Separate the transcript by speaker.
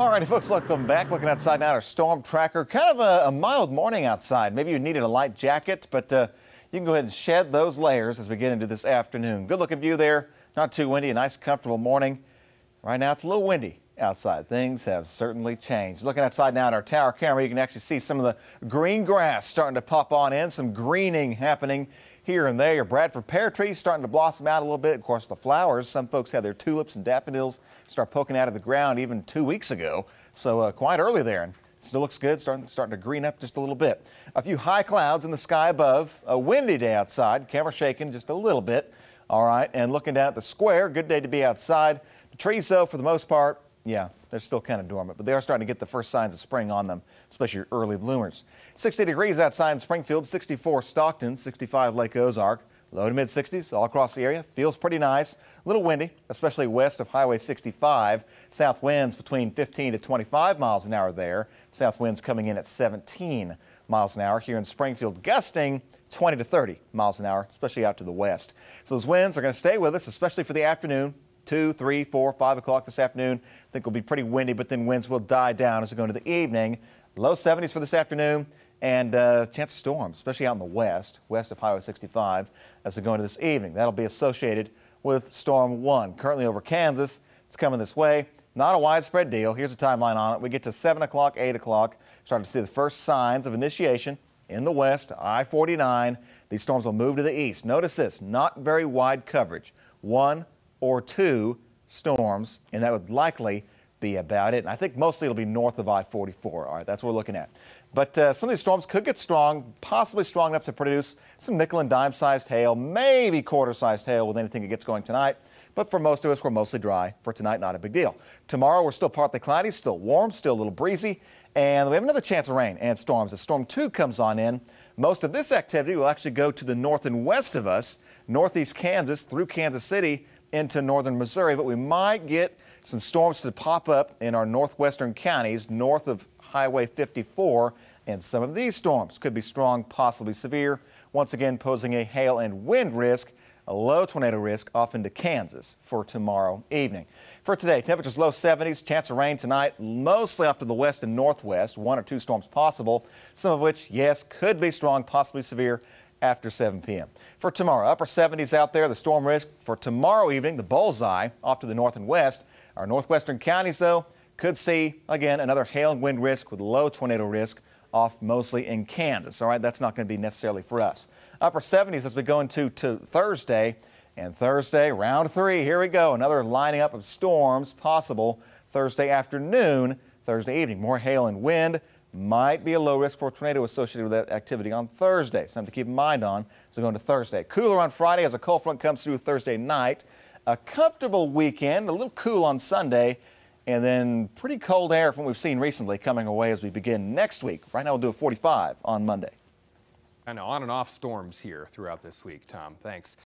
Speaker 1: All righty, folks, welcome back. Looking outside now, our storm tracker. Kind of a mild morning outside. Maybe you needed a light jacket, but you can go ahead and shed those layers as we get into this afternoon. Good looking view there. Not too windy, a nice comfortable morning. Right now it's a little windy outside. Things have certainly changed. Looking outside now at our tower camera, you can actually see some of the green grass starting to pop on in, some greening happening here and there. Your Bradford pear trees starting to blossom out a little bit. Of course, the flowers, some folks had their tulips and daffodils start poking out of the ground even 2 weeks ago. So quite early there, and still looks good, starting to green up just a little bit. A few high clouds in the sky above. A windy day outside. Camera shaking just a little bit. All right, and looking down at the square, good day to be outside. The trees, though, for the most part, yeah, they're still kind of dormant, but they are starting to get the first signs of spring on them, especially your early bloomers. 60 degrees outside in Springfield, 64 Stockton, 65 Lake Ozark, low to mid 60s all across the area. Feels pretty nice. A little windy, especially west of Highway 65. South winds between 15 to 25 miles an hour there. South winds coming in at 17 miles an hour here in Springfield, gusting 20 to 30 miles an hour, especially out to the west. So those winds are going to stay with us, especially for the afternoon. 2, 3, 4, 5 o'clock this afternoon. I think it'll be pretty windy, but then winds will die down as we go into the evening. Low 70s for this afternoon, and chance of storms, especially out in the west of Highway 65 as we go into this evening. That'll be associated with Storm 1. Currently over Kansas. It's coming this way. Not a widespread deal. Here's a timeline on it. We get to 7 o'clock, 8 o'clock. Starting to see the first signs of initiation in the west, I-49. These storms will move to the east. Notice this, not very wide coverage. 1 or 2 storms, and that would likely be about it. And I think mostly it'll be north of I-44. All right, that's what we're looking at. But some of these storms could get strong, possibly strong enough to produce some nickel and dime sized hail, maybe quarter sized hail with anything that gets going tonight. But for most of us, we're mostly dry. For tonight, not a big deal. Tomorrow, we're still partly cloudy, still warm, still a little breezy. And we have another chance of rain and storms as Storm 2 comes on in. Most of this activity will actually go to the north and west of us, northeast Kansas through Kansas City into northern Missouri, but we might get some storms to pop up in our northwestern counties north of Highway 54, and some of these storms could be strong, possibly severe, once again posing a hail and wind risk, a low tornado risk off into Kansas for tomorrow evening. For today, temperatures low 70s, chance of rain tonight, mostly off to the west and northwest, 1 or 2 storms possible, some of which, yes, could be strong, possibly severe after 7 p.m. For tomorrow, upper 70s out there, the storm risk for tomorrow evening, the bullseye off to the north and west. Our northwestern counties, though, could see, again, another hail and wind risk with low tornado risk off mostly in Kansas. All right, that's not going to be necessarily for us. Upper 70s as we go into Thursday. And Thursday, round 3, here we go. Another lining up of storms possible Thursday afternoon, Thursday evening. More hail and wind. Might be a low risk for a tornado associated with that activity on Thursday. Something to keep in mind on as we go into Thursday. Cooler on Friday as a cold front comes through Thursday night. A comfortable weekend, a little cool on Sunday, and then pretty cold air from what we've seen recently coming away as we begin next week. Right now we'll do a 45 on Monday.
Speaker 2: I know, on and off storms here throughout this week, Tom. Thanks.